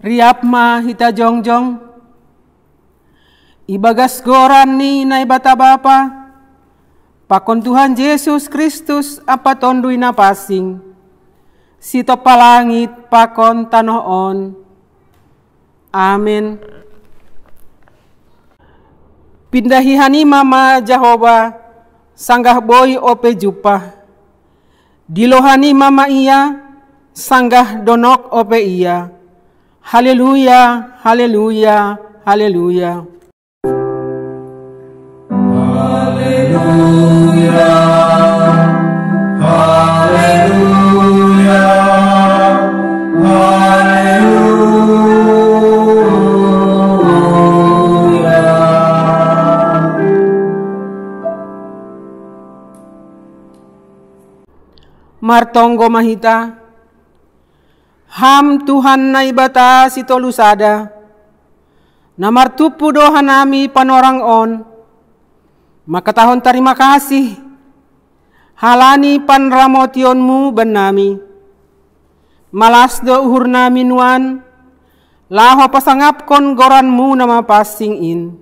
Riap ma hita jongjong, ibagas goran ni na ibata Bapa, pakon Tuhan Yesus Kristus apa tondui na pasing, sito palangit pakon tanoon. Amin. Pindahihani mama Jehovah, sanggah boy ope jupa, dilohani mama iya, sanggah donok ope iya. Haleluya, haleluya, haleluya. Haleluya, haleluya, haleluya. Martonggo mahita, ham Tuhan na ibata si tolusada, na martupu doha nami panorang on, makatahon terima kasih, halani panramotionmu benami, malas do uhur nami nuan, laho pasangap kon goranmu nama pasing in,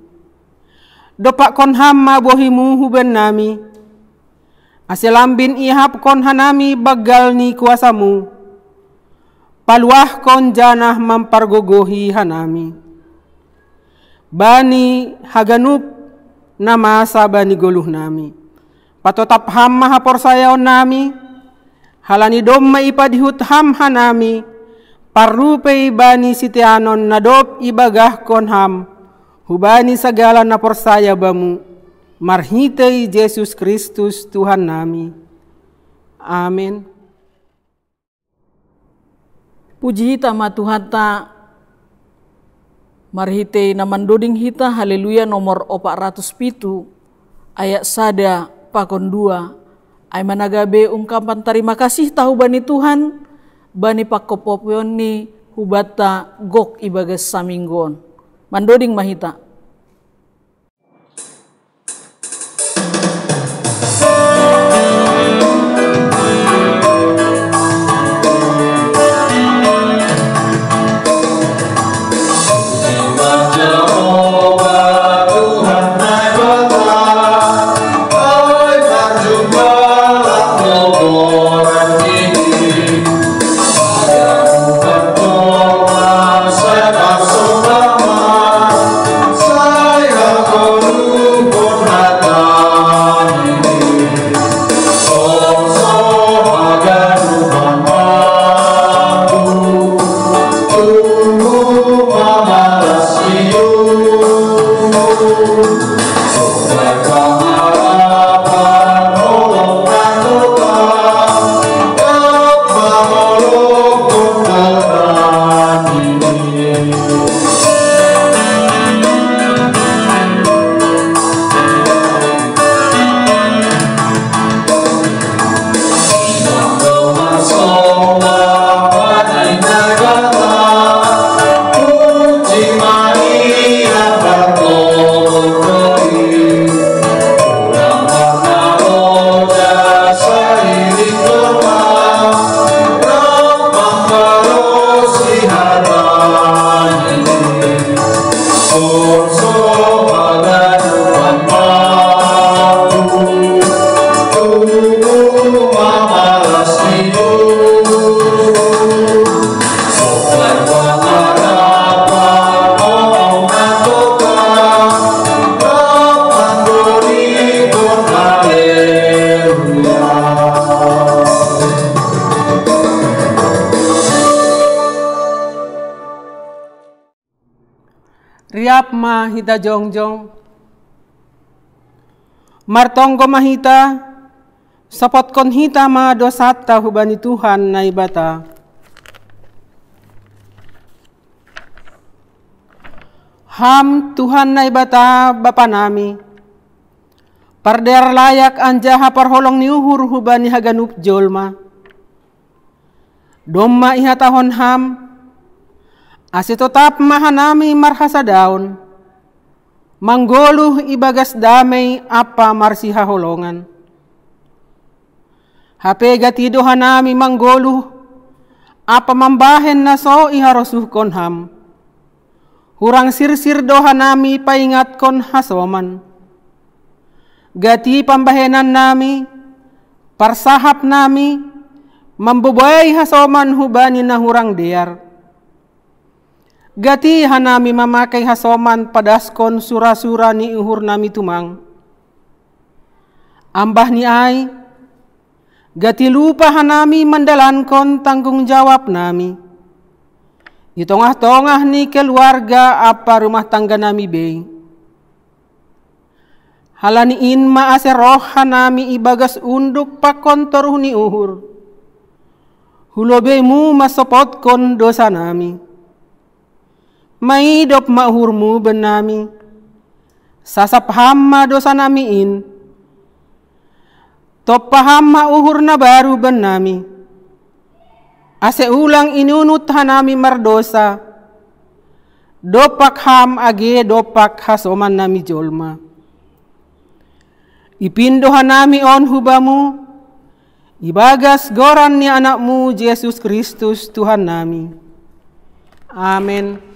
dopak kon ham mabohimu huben nami, aselambin ihap kon hanami bagal ni kuasamu, paluah kon janah mampargogohi hanami. Bani haganup nama sabani goluh nami. Patotap ham mahapor sayaw nami. Halani dom maipadihut ham hanami. Parrupay bani sitianon nadop ibagah kon ham. Hubani sagala na porsaya bamu. Marhitay Jesus Kristus Tuhan nami. Amin. Puji hita ma Tuhan ta marhite na mandoding hita haleluya nomor 407 ayat sada pakon 2 ay managabe ungkapan terima kasih tahu bani Tuhan bani pakopopion ni hubata gok ibagas saminggon mandoding mahita. Riap ma hita jongjong, martonggo mahita, sapot kon hita ma dosata hubani Tuhan na ibata. Ham Tuhan na ibata Bapa nami, parder layak anja haparholong ni uhur hubani haganup jolma. Domma ihatahon ham, asitotap mahanami marhasa daun, manggoluh ibagas damay apa marsiha holongan. Hape gatido hanami manggoluh, apa mambahen na so iharosuh kon ham. Hurang sirsir doha nami paingat kon hasoman. Gati pambahenan nami, parsahap nami, mambubuay hasoman hubani na hurang diar. Gati hanami mamakai hasoman padaskon sura-sura ni uhur nami tumang. Ambah ni ay, gati lupa hanami mandalankon tanggung jawab nami. Itongah-tongah ni keluarga apa rumah tangga nami bay. Halaniin maase roh hanami ibagas unduk pakontor ni uhur. Hulobe mu masopot kon dosa nami. Maidop mahurmu benami. Sasap hamma dosa namiin. Top paham uhur na baru benami. Ase ulang inunut hanami mardosa. Dopak ham age dopak hasoman nami jolma. Ipindo hanami on hubamu. Ibagas goran ni anakmu Yesus Kristus Tuhan nami. Amin.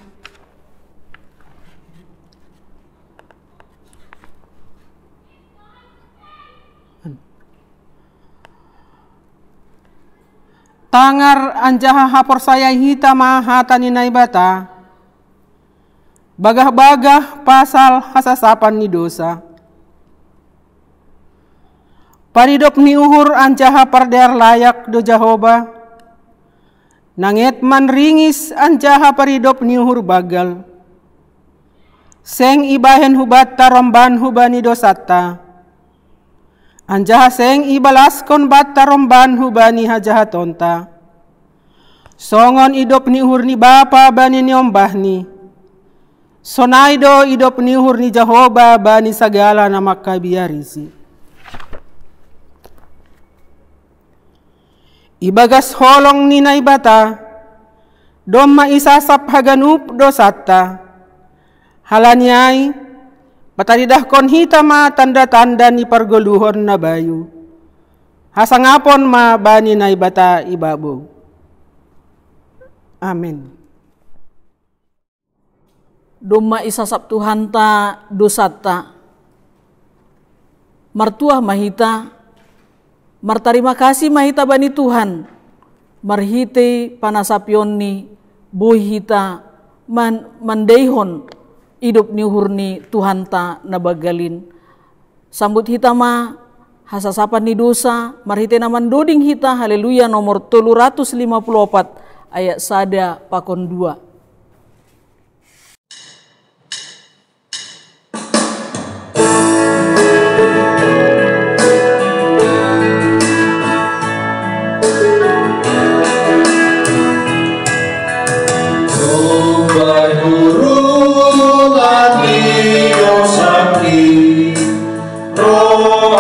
Tangar anjaha hapor saya hita mahata ni naibata. Bagah-bagah pasal hasasapan ni dosa. Paridop ni uhur anjaha pardear layak do Jahoba. Nanget man ringis anjaha paridop ni uhur bagal. Seng ibahen hubat taromban hubani dosata. Anjaha seng ibalaskon bat taromban hubani hajahatonta. Songon idop ni uhur ni bapa bani ni ombahni. Sonaido idop ni uhur ni Jahoba bani sagala na makabiarisi. Ibagas holong ni naibata, doma isasap haganup dosata. Halanyay, pataridah kon hita ma tanda-tanda ni pargoluhon na bayu. Hasangapon ma bani naibata ibabo. Amin. Doma isasap Tuhan ta dosata. Martuah mahita. Martarima kasih mahita bani Tuhan. Marhite panasapyon ni buhi hita mandeihon hidup ni uhurni Tuhan ta nabagalin. Sambut hita ma hasasapan ni dosa. Marhite naman doding hita. Haleluya nomor 354 ayat sada pakon 2. Doa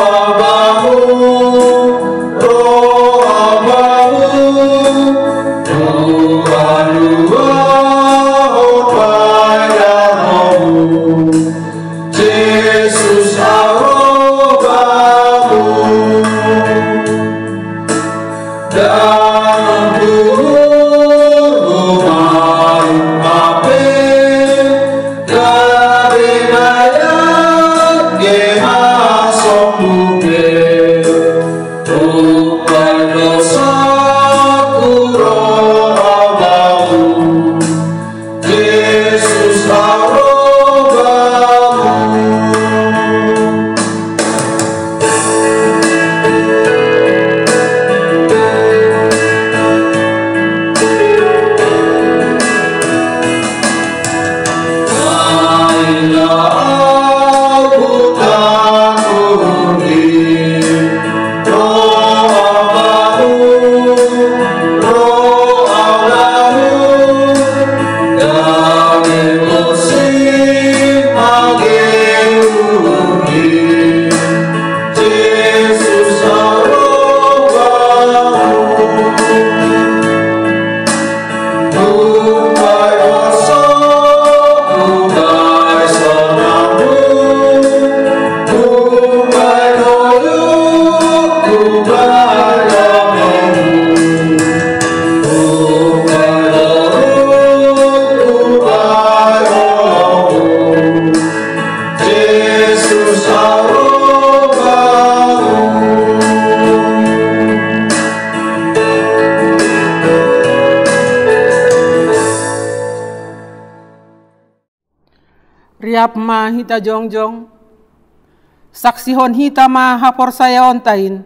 riap ma hita jongjong, saksihon hita ma haporsayaon tain,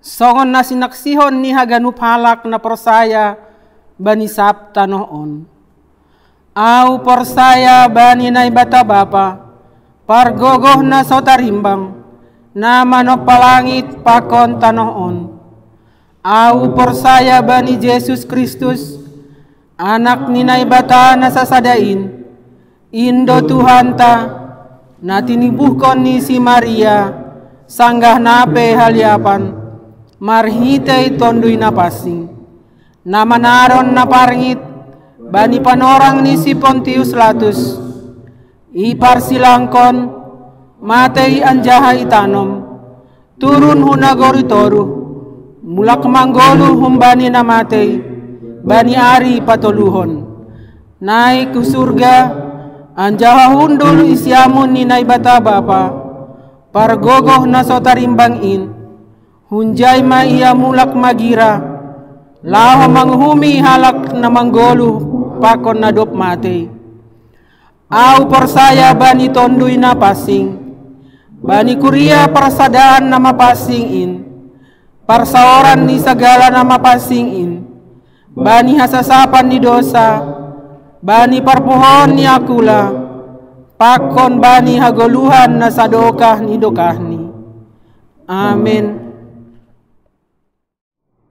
songon na sinaksihon ni haganup halak na porsaya bani sabta noon. Au porsaya bani na ibata bapa, pargogoh na sotarimbang, na manopalangit pakon tanoon. Au porsaya bani Jesus Kristus, anak ni naibata na sasadain, Indo Tuhan ta, na tinibuhkon ni si Maria, sanggah nape haliapan, marhitay tondoy na pasing, na manaron na parngit, bani panorang ni si Pontius Latus, iparsilangkon, matay anjaha itanom, turun hunagoritoru, mulak manggolu humbani na matay, bani ari patoluhon, naik ke surga, anjaha hundul isyamun ni naibata bapa, pargogoh na sotarimbang in, hunjay ma iya mulak magira, laho manghumi halak na manggolu pakon na dop matay. Au porsaya bani tondoy na pasing, bani kuria persadaan na mapasing in, parsaoran ni segala na mapasing in, bani hasasapan ni dosa, bani parpohon ni akula, pakon bani hagoluhan na sadokah ni dokahni. Amin.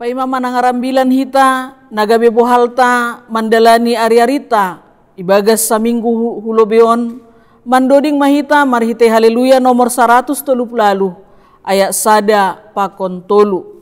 Paimama nangarambilan hita, nagabe bohalta, mandalani ari-arita, ibagas sa minggu hulobeon, mandoding mahita, marhite haleluya nomor 130 ayat sada pakon tolu.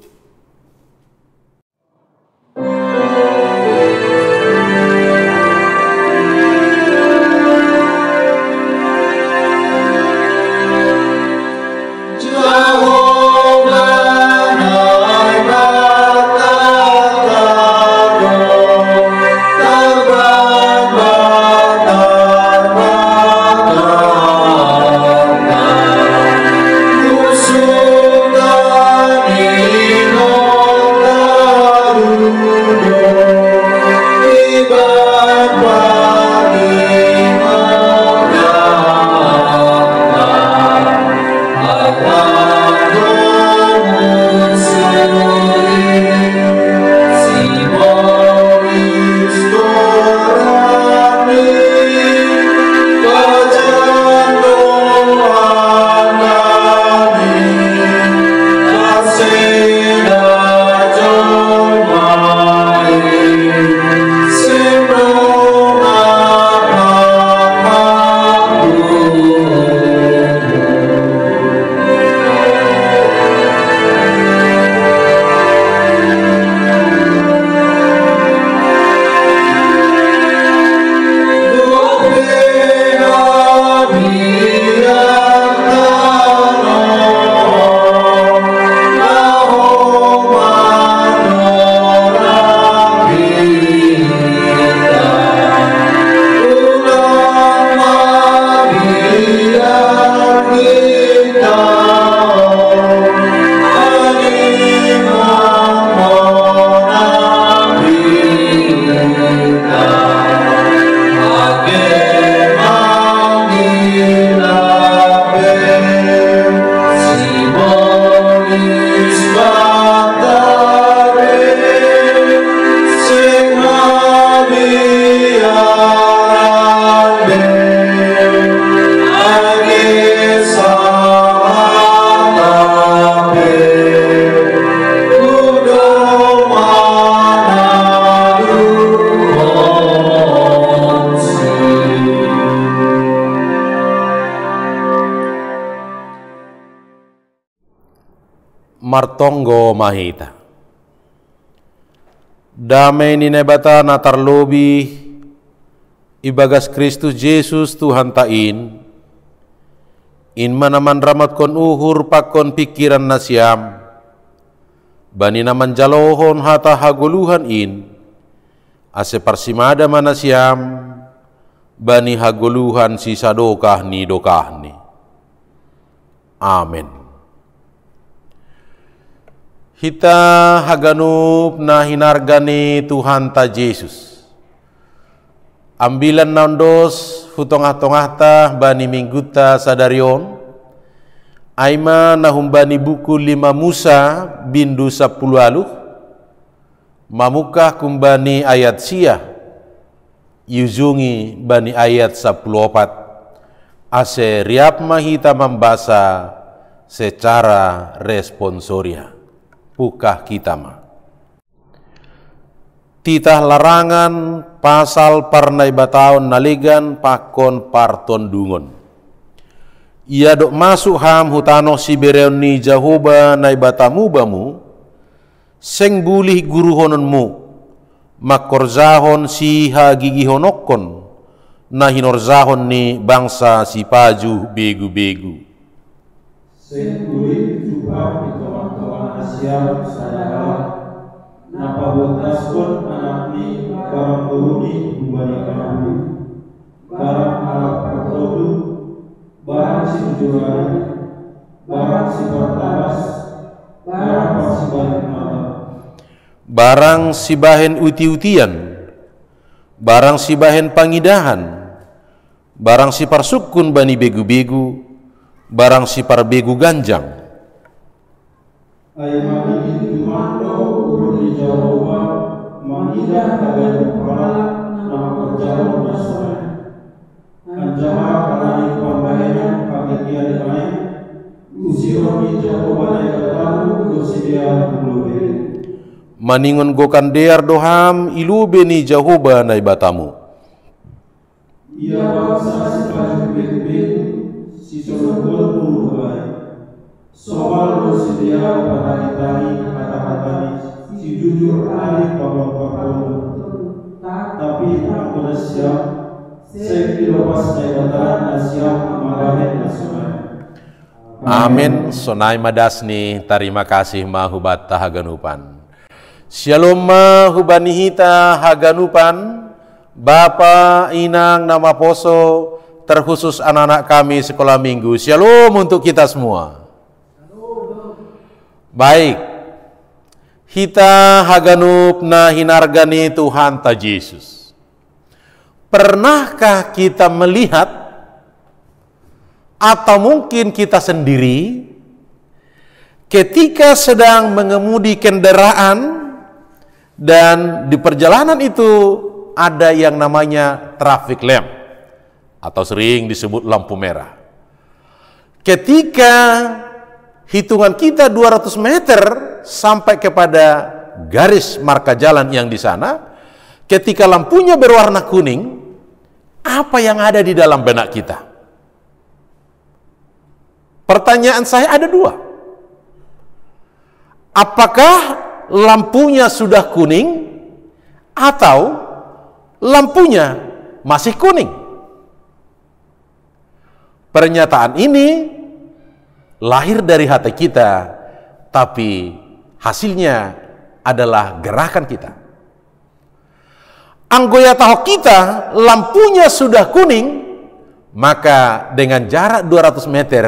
Martonggo mahita. Damai ni nebata na tarlobi ibagas Kristus Jesus Tuhan tain, in manaman ramat kon uhur pakon pikiran na siyam, bani naman jalohon hata haguluhan in, ase parsimada mana siyam, bani haguluhan si sadokah ni dokahni. Amen. Hita haganup na hinargani Tuhan ta Jesus. ambilan naundos hutongah-tongah ta bani mingguta sadarion aima nahum bani buku 5 Musa bindu 10 aluh mamukah kumbani ayat sia yuzungi bani ayat 14 ase riap mahita membaca secara responsoria pukah kita mah titah larangan pasal parnai bataon naligan pakon parton dungon ia dok masuk ham hutano sibereon ni Jahoba nai batamu bamu seng bulih guru hononmu makorzahon si hagigi honokon na hinorzahon ni bangsa si paju begu-begu seng bulih jubah di toman-toman Asia sadara napa botaskon anak ni barang buruni bubani kanabuli barang alat pertodu barang si ujurani barang si pertabas barang pasibahin mata barang si bahen uti-utian barang si bahen pangidahan barang si parsukun bani begu-begu barang si parbegu ganjang ayam ini tumando urun di Jawa mangidah agar kepala nama kerjaan nasional anjama kalani pembayaran pagetian lain usiron di Jawa yang ketahu dosia belum maningon gokan dear doham ilube ni Jahoba nai batamu ia bangsa si paju begu-begu si sonogol puluh baik soal bersedia pada ditani kata-katani si jujur ahli pabang-pabang tapi aku dah siap saya dilepas jabatan siap marahin nasional. Amin. Sonai madasni terima kasih mahubat tahaganupan. Shalom mahubanihita haganupan Bapa Inang nama poso terkhusus anak-anak kami sekolah minggu. Shalom untuk kita semua. Baik, hita haganup na hinargani Tuhan ta Yesus. Pernahkah kita melihat atau mungkin kita sendiri ketika sedang mengemudi kendaraan dan di perjalanan itu ada yang namanya traffic lamp atau sering disebut lampu merah. Ketika hitungan kita 200 meter sampai kepada garis marka jalan yang di sana, ketika lampunya berwarna kuning, apa yang ada di dalam benak kita? Pertanyaan saya ada 2. Apakah lampunya sudah kuning atau lampunya masih kuning? Pernyataan ini lahir dari hati kita, tapi hasilnya adalah gerakan kita. Anggoya tahu kita lampunya sudah kuning, maka dengan jarak 200 meter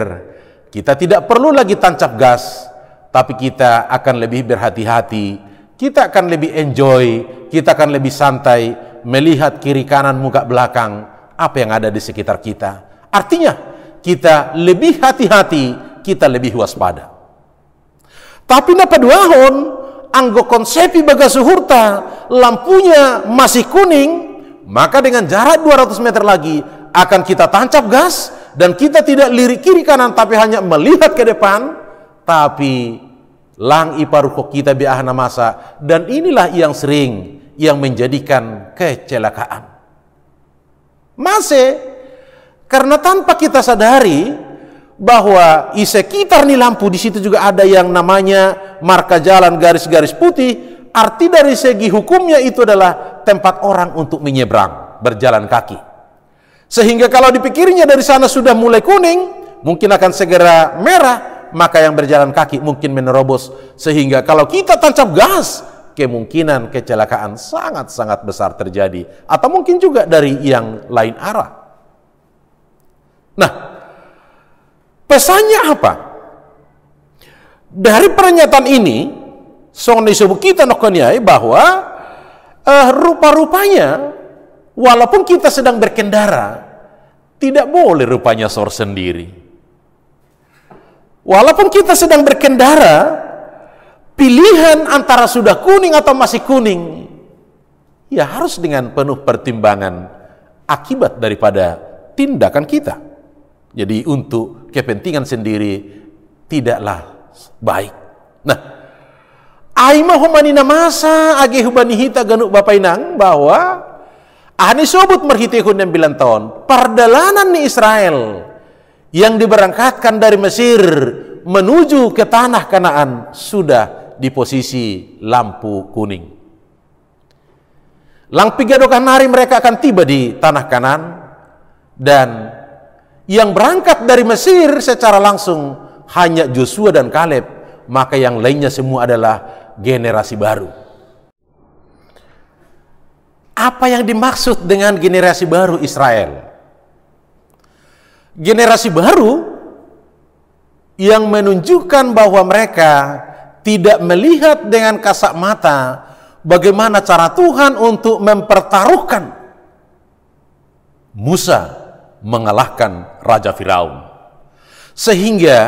kita tidak perlu lagi tancap gas, tapi kita akan lebih berhati-hati, kita akan lebih enjoy, kita akan lebih santai melihat kiri kanan muka belakang apa yang ada di sekitar kita. Artinya kita lebih hati-hati, kita lebih waspada. Tapi napa duahon anggo konsepi baga suhurta lampunya masih kuning, maka dengan jarak 200 meter lagi akan kita tancap gas dan kita tidak lirik kiri kanan tapi hanya melihat ke depan, tapi lang iparuko kita biahana masa, dan inilah yang sering yang menjadikan kecelakaan. Masih karena tanpa kita sadari bahwa di sekitar nih lampu di situ juga ada yang namanya marka jalan garis-garis putih. Arti dari segi hukumnya itu adalah tempat orang untuk menyeberang berjalan kaki. Sehingga kalau dipikirnya dari sana sudah mulai kuning, mungkin akan segera merah, maka yang berjalan kaki mungkin menerobos. Sehingga kalau kita tancap gas, kemungkinan kecelakaan sangat-sangat besar terjadi. Atau mungkin juga dari yang lain arah. Nah, pesannya apa? Dari pernyataan ini, song disebut kita nokoniai bahwa rupa-rupanya walaupun kita sedang berkendara, tidak boleh rupanya sor sendiri. Walaupun kita sedang berkendara, pilihan antara sudah kuning atau masih kuning, ya harus dengan penuh pertimbangan akibat daripada tindakan kita. Jadi untuk kepentingan sendiri tidaklah baik. Nah, aima humanina masa age hubani hita ganuk bapainang bahwa ani sobut merhitihun yang 9 tahun perjalanan ni Israel yang diberangkatkan dari Mesir menuju ke tanah Kanaan sudah di posisi lampu kuning. Lang 3 hari mereka akan tiba di tanah Kanaan, dan yang berangkat dari Mesir secara langsung hanya Joshua dan Kaleb, maka yang lainnya semua adalah generasi baru. Apa yang dimaksud dengan generasi baru Israel? Generasi baru yang menunjukkan bahwa mereka tidak melihat dengan kasat mata bagaimana cara Tuhan untuk mempertaruhkan Musa mengalahkan Raja Firaun, sehingga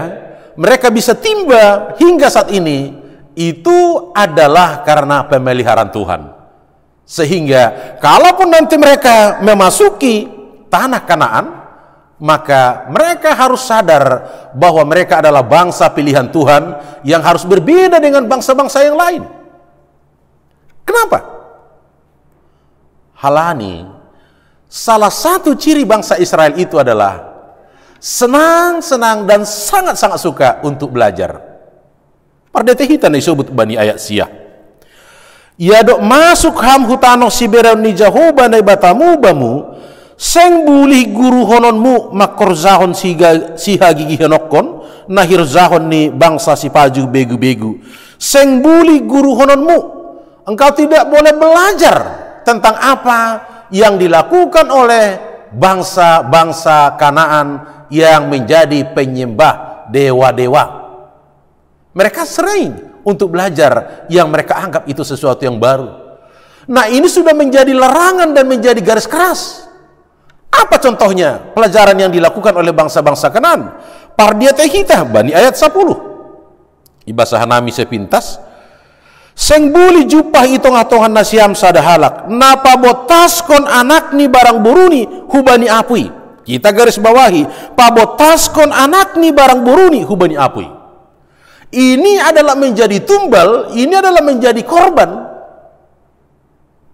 mereka bisa timba hingga saat ini. Itu adalah karena pemeliharaan Tuhan. Sehingga kalaupun nanti mereka memasuki tanah Kanaan, maka mereka harus sadar bahwa mereka adalah bangsa pilihan Tuhan yang harus berbeda dengan bangsa-bangsa yang lain. Kenapa? Halani, salah satu ciri bangsa Israel itu adalah senang-senang dan sangat-sangat suka untuk belajar. Pardete hitan disebut bani ayat sia. Ya dok masuk ham hutano siberau ni Jahoba na batamu bamu, seng bulih guru hononmu makor zahon siha gigi henokon, nahir zahon ni bangsa si paju begu-begu. Seng bulih guru hononmu, engkau tidak boleh belajar tentang apa yang dilakukan oleh bangsa-bangsa Kanaan yang menjadi penyembah dewa-dewa. Mereka sering untuk belajar yang mereka anggap itu sesuatu yang baru. Nah, ini sudah menjadi larangan dan menjadi garis keras. Apa contohnya pelajaran yang dilakukan oleh bangsa-bangsa Kanaan? Pardia tehita bani ayat 10. Ibasah nami sepintas. Seng buli jupah itong-atongan nasiam sadahalak. Napa botaskon anak ni barang buruni hubani apui. Kita garis bawahi. Pabotaskon anak ni barang buruni hubani apui. Ini adalah menjadi tumbal, ini adalah menjadi korban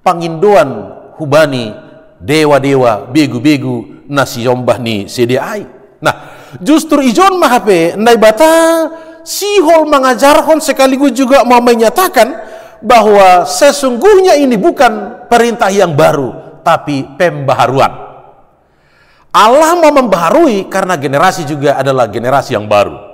pangindoan hubani dewa-dewa begu-begu nasi yombah ni sediai. Nah, justru ijon mahape nai bata sihol mengajarkan sekaligus juga mau menyatakan bahwa sesungguhnya ini bukan perintah yang baru, tapi pembaharuan. Allah mau membaharui karena generasi juga adalah generasi yang baru.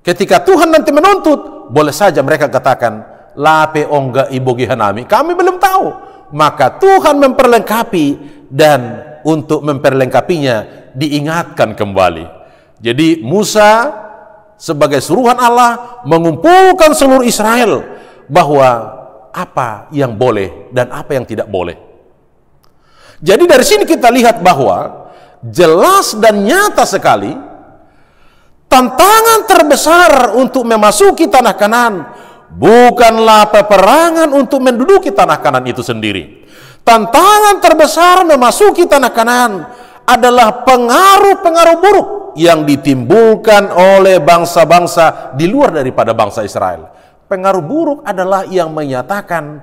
Ketika Tuhan nanti menuntut, boleh saja mereka katakan, lape ongga ibogi hanami, kami belum tahu. Maka Tuhan memperlengkapi, dan untuk memperlengkapinya diingatkan kembali. Jadi Musa sebagai suruhan Allah mengumpulkan seluruh Israel bahwa apa yang boleh dan apa yang tidak boleh. Jadi dari sini kita lihat bahwa jelas dan nyata sekali tantangan terbesar untuk memasuki tanah Kanaan bukanlah peperangan untuk menduduki tanah Kanaan itu sendiri. Tantangan terbesar memasuki tanah Kanaan adalah pengaruh-pengaruh buruk yang ditimbulkan oleh bangsa-bangsa di luar daripada bangsa Israel. Pengaruh buruk adalah yang menyatakan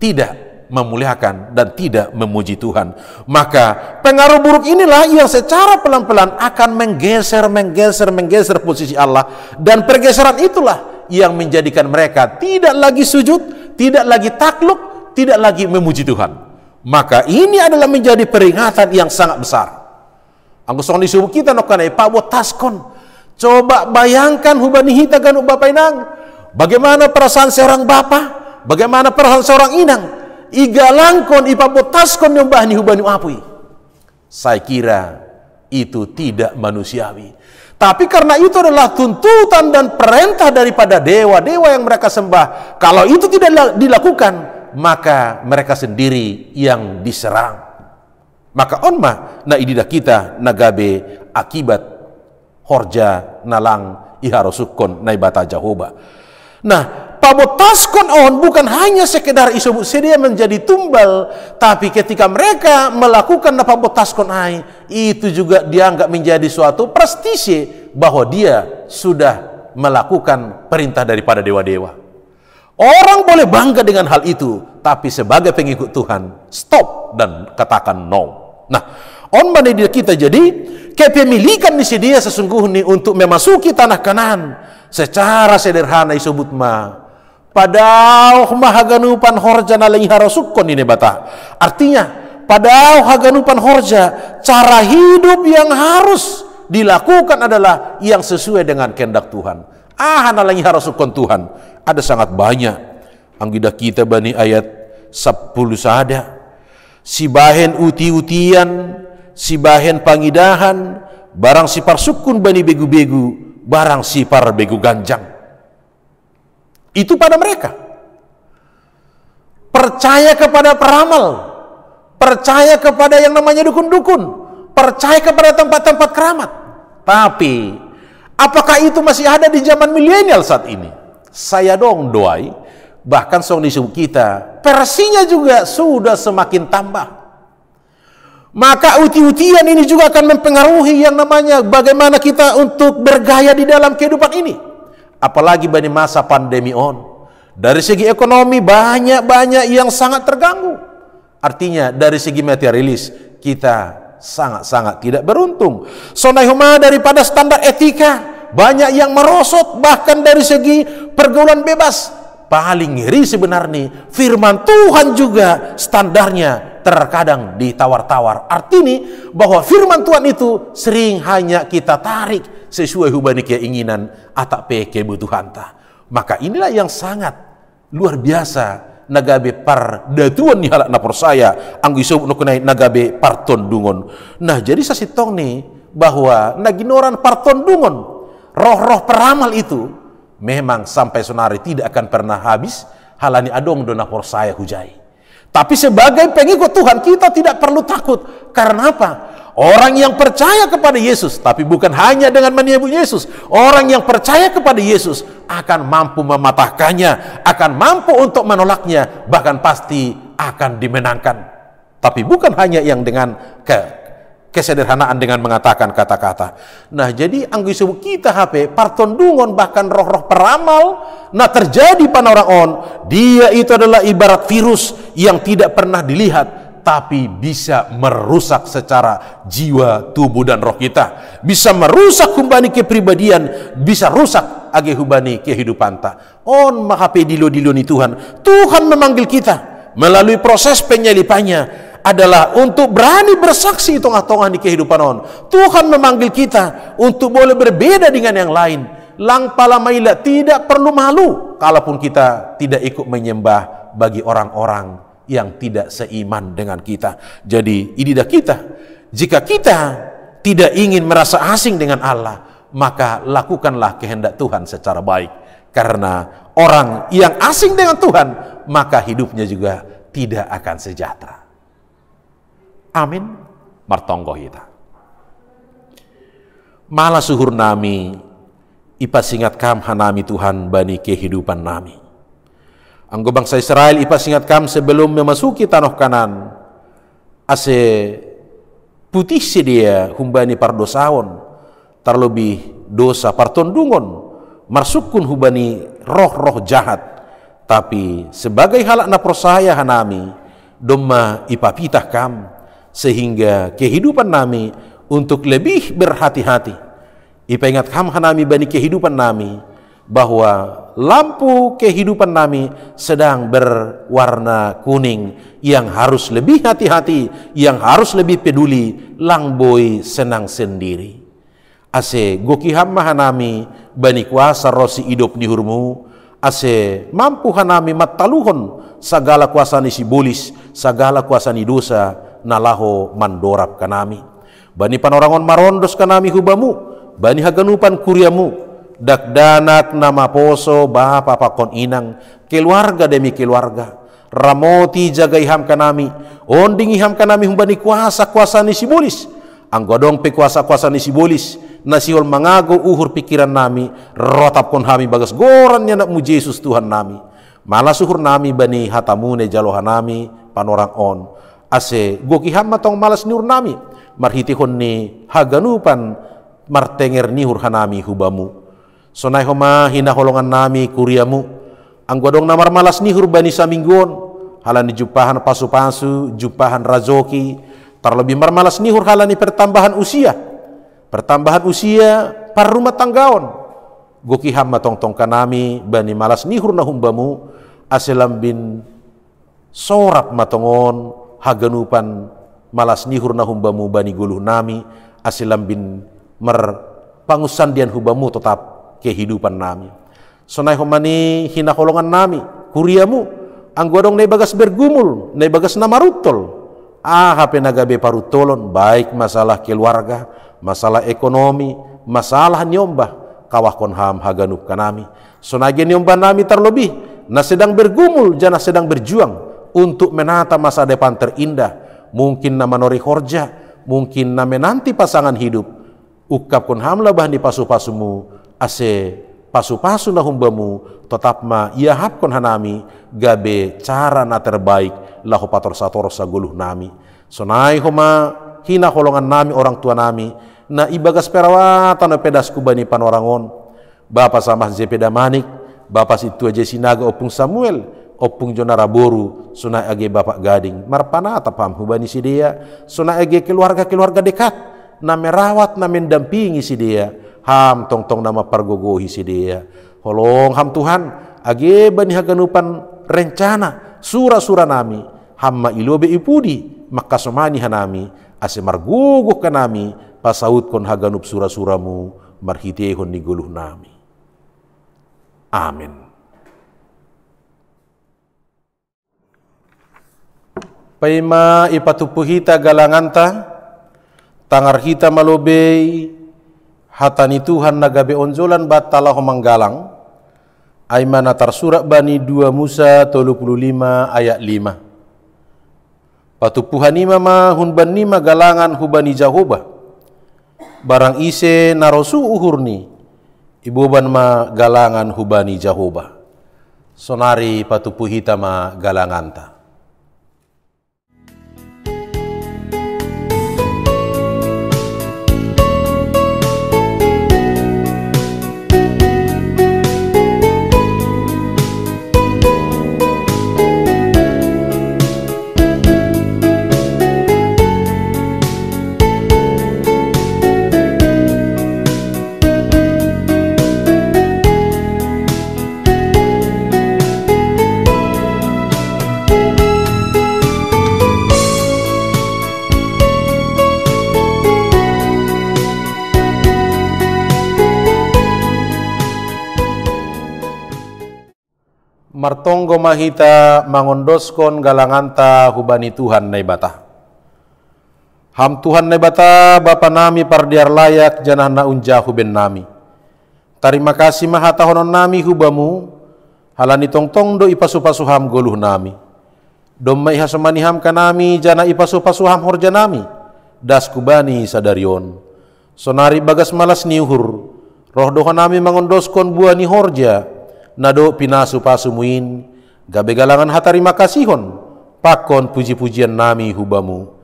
tidak memuliakan dan tidak memuji Tuhan. Maka pengaruh buruk inilah yang secara pelan-pelan akan menggeser posisi Allah, dan pergeseran itulah yang menjadikan mereka tidak lagi sujud, tidak lagi takluk, tidak lagi memuji Tuhan. Maka ini adalah menjadi peringatan yang sangat besar. Angkuson disuruh kita nokanai Pak Taskon. Coba bayangkan hubani hita kan bapainang, bagaimana perasaan seorang bapak, bagaimana perasaan seorang inang. Igalangkon ipabotaskon nyembahni hubani apui. Saya kira itu tidak manusiawi. Tapi karena itu adalah tuntutan dan perintah daripada dewa-dewa yang mereka sembah. Kalau itu tidak dilakukan, maka mereka sendiri yang diserang. Maka onma na idida kita nagabe akibat horja nalang iharosukon na ibata Jehovah. Nah, pabotaskon on bukan hanya sekedar isobut sedia menjadi tumbal, tapi ketika mereka melakukan pabotaskon ai, itu juga dianggap menjadi suatu prestise bahwa dia sudah melakukan perintah daripada dewa-dewa. Orang boleh bangga dengan hal itu, tapi sebagai pengikut Tuhan, stop dan katakan no. Nah, on mana kita jadi kepemilikan disedia sesungguhnya untuk memasuki tanah Kanaan secara sederhana disebut padau mahaganupan horja nalai harosukon ini bata. Artinya padau haganupan horja, cara hidup yang harus dilakukan adalah yang sesuai dengan kehendak Tuhan. Nalai harosukon Tuhan ada sangat banyak. Anggida kita bani ayat 10 sada. Si bahen uti-utian, si bahen pangidahan, barang si parsukun bani begu-begu, barang si par begu ganjang. Itu pada mereka. Percaya kepada peramal, percaya kepada yang namanya dukun-dukun, percaya kepada tempat-tempat keramat. Tapi apakah itu masih ada di zaman milenial saat ini? Saya dong doai, bahkan song disebut kita, versinya juga sudah semakin tambah. Maka uti-utian ini juga akan mempengaruhi yang namanya bagaimana kita untuk bergaya di dalam kehidupan ini. Apalagi pada masa pandemi on. Dari segi ekonomi banyak yang sangat terganggu. Artinya dari segi materialis kita sangat-sangat tidak beruntung. Sonahuma daripada standar etika banyak yang merosot, bahkan dari segi pergaulan bebas. Paling ngeri sebenarnya firman Tuhan juga standarnya terkadang ditawar-tawar. Artinya bahwa firman Tuhan itu sering hanya kita tarik sesuai hubani keinginan atau kebutuhan ta. Maka inilah yang sangat luar biasa nagabe par datuan ni halak napor saya anggo iso nukunai nagabe parton dungon. Nah, jadi sasitong nih bahwa naginoran parton dungon, roh-roh peramal itu memang sampai sonari tidak akan pernah habis halani adong do napor saya hujai. Tapi sebagai pengikut Tuhan kita tidak perlu takut. Karena apa? Orang yang percaya kepada Yesus, tapi bukan hanya dengan menyebut Yesus. Orang yang percaya kepada Yesus akan mampu mematahkannya, akan mampu untuk menolaknya, bahkan pasti akan dimenangkan. Tapi bukan hanya yang dengan kesederhanaan dengan mengatakan kata-kata. Nah, jadi anggo disebut kita HP parton dungon bahkan roh-roh peramal. Nah, terjadi pada orang on, dia itu adalah ibarat virus yang tidak pernah dilihat, tapi bisa merusak secara jiwa, tubuh dan roh kita. Bisa merusak hubani kepribadian, bisa rusak age hubani kehidupan ta. On mahape dilo-dilo ni Tuhan. Tuhan memanggil kita melalui proses penyalipannya adalah untuk berani bersaksi tengah-tengah di kehidupan on. Tuhan memanggil kita untuk boleh berbeda dengan yang lain. Lang palamaila, tidak perlu malu kalaupun kita tidak ikut menyembah bagi orang-orang yang tidak seiman dengan kita. Jadi inilah kita. Jika kita tidak ingin merasa asing dengan Allah, maka lakukanlah kehendak Tuhan secara baik. Karena orang yang asing dengan Tuhan, maka hidupnya juga tidak akan sejahtera. Amin. Martonggo kita. Malah suhur nami, ipasingat kam hanami Tuhan bani kehidupan nami. Anggo bangsa Israel ipasingat kam sebelum memasuki tanah Kanaan, ase putih sedia humbani pardosaon, terlebih dosa partondungon, marsukun hubani roh-roh jahat. Tapi sebagai halak na persaya hanami, domma ipapitah kam, sehingga kehidupan nami untuk lebih berhati-hati. Ipaingat kam hanami bani kehidupan nami, bahwa lampu kehidupan nami sedang berwarna kuning, yang harus lebih hati-hati, yang harus lebih peduli, langboi senang sendiri. Ase gokiham hanami bani kuasa rosi hidup nihurmu, ase mampu hanami mataluhon sagala kuasa ni sibulis, sagala kuasa ni dosa nalaho mandorap kanami. Bani panorangon marondos kanami hubamu, bani haganupan kuriamu, dakdanak nama poso bapa pakon inang, keluarga demi keluarga, ramoti jaga iham kanami, onding iham kanami humbani kuasa-kuasa ni sibolis, anggodong pe kuasa-kuasa ni sibolis, nasihol mangago uhur pikiran nami, rotap kon hami bagas goran nya nak mu Yesus Tuhan nami, malah suhur nami bani hatamune jalohan nami panorang on, ase goki ham matong malas niur nami, marhitihon ni haganupan martenger nihur hanami hubamu, sonai homa hina holongan nami kuriamu, anggodong namar malas nihur bani saminggon, halani jupahan pasu-pasu, jupahan razoki, terlebih marmalas nihur halani pertambahan usia par rumah tanggaon, goki hamma tong-tong kanami bani malas nihur na humbamu, aselam bin sorat matongon haganupan malas nihur na humbamu bani guluh nami, aselam bin pangusandian humbamu tetap kehidupan nami. Sonai homani hina holongan nami kuriamu, anggodong nai bagas bergumul, nai bagas namarutol, hape nagabe parutolon, baik masalah keluarga, masalah ekonomi, masalah nyombah, kawah kon ham haganup kanami. Sonage nyombah nami terlebih, na sedang bergumul, jana sedang berjuang untuk menata masa depan terindah, mungkin na manori horja, mungkin na menanti pasangan hidup, ukap kon ham labah di pasu-pasumu, ase pasu-pasu na humbamu, tetap ma ia hap kon hanami, gabe cara na terbaik, lahu pator sa guluh nami. Sonai homa hina holongan nami orang tua nami, na ibagas perawatan na pedas kubani panorangon, Bapak Samah Zepeda Manik, Bapak Situa Jesinaga opung Samuel, opung Jonara Boru, sonai age Bapak Gading, marpana tapam hubani si dia, sonai age keluarga-keluarga dekat, na merawat na mendampingi si dia, ham tong-tong nama pargogohi si dia, holong ham Tuhan, age bani haganupan rencana, sura-sura nami, hamma ilobe ipudi, maka somani hanami, ase marguguh kanami, pasaut kon haganup sura-suramu, marhitehon ni guluh nami. Amin. Paima ipatupuhita galanganta, tangar hita malobei, hatani Tuhan nagabe onjolan batala homanggalang, aimana tarsurak bani 2 Musa 35 ayat 5. Patupuhanima ma hunban nima galangan hubani Jehovah, barang ise narosu uhurni, ibuban ma galangan hubani Jehovah. Sonari patupuhita ma galanganta. Martonggo mahita mangondoskon galanganta hubani Tuhan naibata. Ham Tuhan naibata Bapa nami pardiar layak janah na unja huben nami. Terima kasih mahata honon nami hubamu, halani tong-tong do ipasu-pasuham goluh nami. Domma ihasomaniham kanami jana ipasu-pasuham horja nami, das kubani sadarion. Sonari bagas malas niuhur, roh doha nami mangondoskon buani horja, nado pinasu pasumuin, gabe galangan hatarima kasihon, pakon puji-pujian nami hubamu.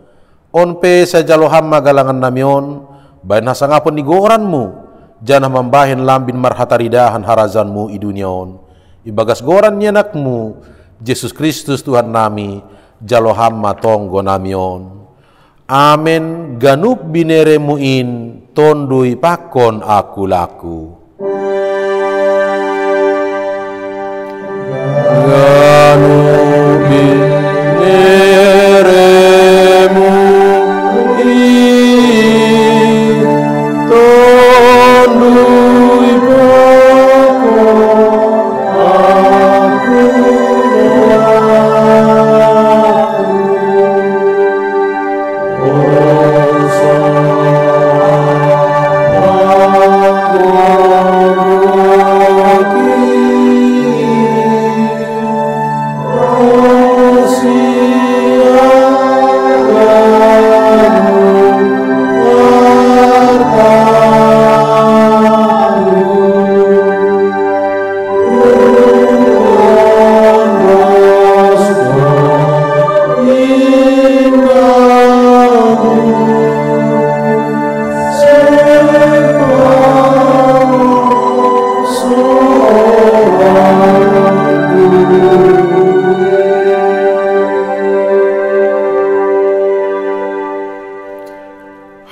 Onpe sajaloham magalangan namion, bain hasangapon nigoranmu, janah membahin lambin marhataridahan harazanmu i duniaon. Ibagas goran nyenakmu, Yesus Kristus Tuhan nami, jaloham matonggo namion. Amen, ganup bineremuin, tondui pakon aku laku. Oh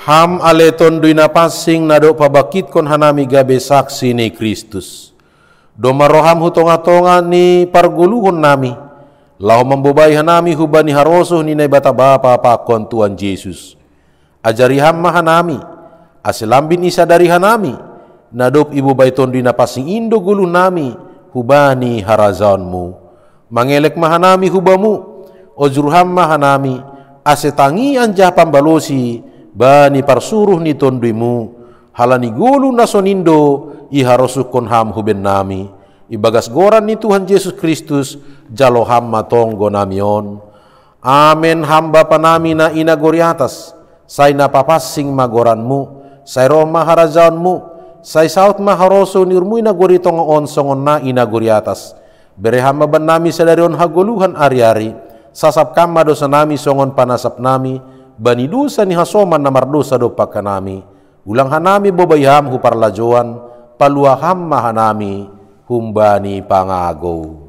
Ham aleton duina pasing nado pabakit kon hanami gabe saksi ni Kristus. Doma roham hutonga-tonga ni parguluhon nami. Lau membobai hanami hubani harosuh ni bata bapa pakon Tuhan Yesus. Ajari ham mahanami, aselambin isa dari hanami. Nadop ibu baiton duina pasing indo guluh nami hubani harazaonmu. Mangelek mahanami hubamu, ojurham mahanami, asetangi anjah pambalosi bani parsuruh ni tonduimu, halani gulu nasonindo iharosuh kon ham huben nami, ibagas goran ni Tuhan Yesus Kristus jalo ham matonggo namion. Amen. Ham Bapa nami na inagori atas, say napapasing magoranmu, say roh maharajaonmu, say saut maharoso nirmu inagori tongoon songon na inagori atas. Bereham maban nami sadarion haguluhan ari-ari, sasap kama dosa nami songon panasap nami, bani dosa ni hasoman na mardosa do pagkanami. Ulang hanami bobayham huparlajoan, paluaham mahanami humbani pangago.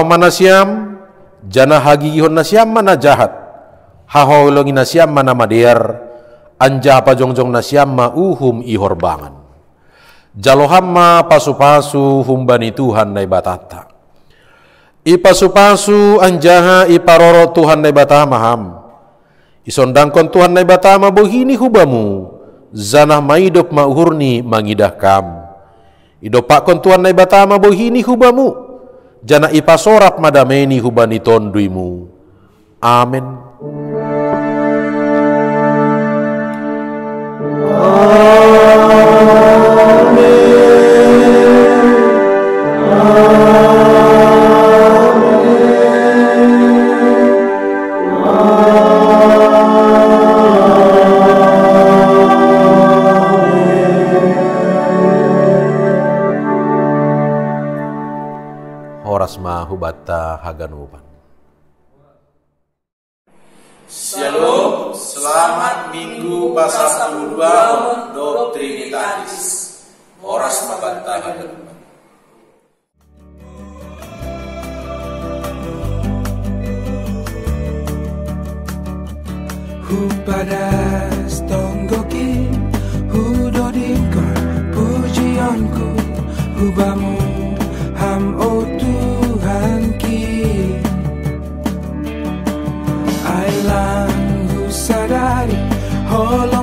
Manasiam jana hagigihon nasiam mana jahat, haholongi nasiam mana mader, anja pajongjong nasiam ma uhum ihorbangan. Jaloham ma pasu-pasu humbani Tuhan nai batata. Ipasu-pasu anjaha iparoro Tuhan nai batama ham. Isondangkon Tuhan nai batama bohini hubamu, zanah maidop ma uhurni mangidah kam. Idopakon Tuhan nai batama bohini hubamu, jana ipasorak madameni hubani tonduimu. Amen. Hubata haganupan. Shalom, selamat Minggu Pasal 22 do Trinitatis. Horas mabanta haganupan. Hupadas tonggokin, hudodingkon pujianku, hubamu ham o Tuhan ki. Ailang husadari hol